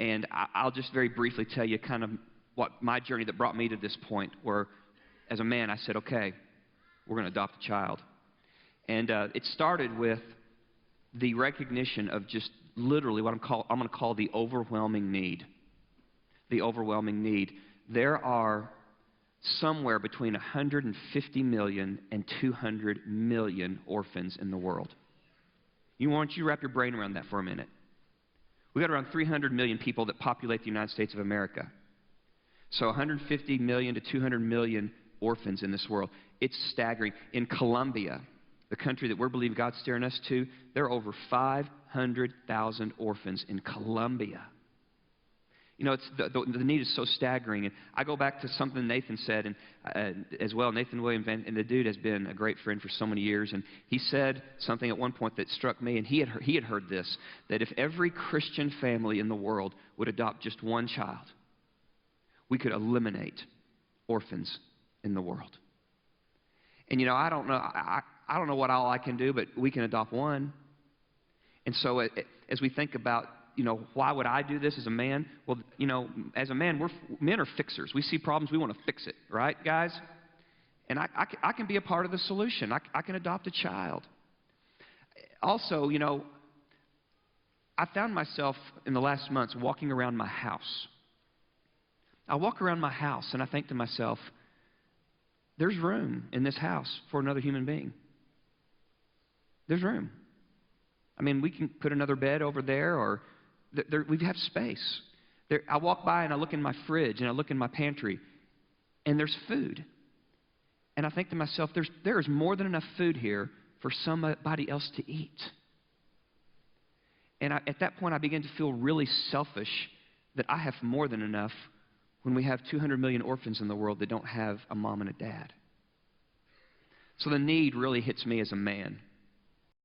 And I'll just very briefly tell you kind of what my journey that brought me to this point where, as a man, I said, okay, we're going to adopt a child. And it started with the recognition of just literally what I'm going to call the overwhelming need. The overwhelming need. There are somewhere between 150 million and 200 million orphans in the world. I want you to wrap your brain around that for a minute. We've got around 300 million people that populate the United States of America. So 150 million to 200 million orphans in this world. It's staggering. In Colombia, the country that we're believing God's steering us to, there are over 500,000 orphans in Colombia. You know, the need is so staggering. And I go back to something Nathan said, and as well, Nathan Williams, and the dude has been a great friend for so many years. And he said something at one point that struck me, and he had heard this, that if every Christian family in the world would adopt just one child, we could eliminate orphans in the world. And you know, I don't know what all I can do, but we can adopt one. And so as we think about, you know, why would I do this as a man? Well, you know, as a man, men are fixers. We see problems, we want to fix it, right, guys? And I can be a part of the solution. I can adopt a child. Also, you know, I found myself in the last months walking around my house. I walk around my house and I think to myself, there's room in this house for another human being. There's room. I mean, we can put another bed over there, or we have space. I walk by and I look in my fridge and I look in my pantry, and there's food. And I think to myself, there is more than enough food here for somebody else to eat. And at that point, I begin to feel really selfish that I have more than enough when we have 200 million orphans in the world that don't have a mom and a dad. So the need really hits me as a man.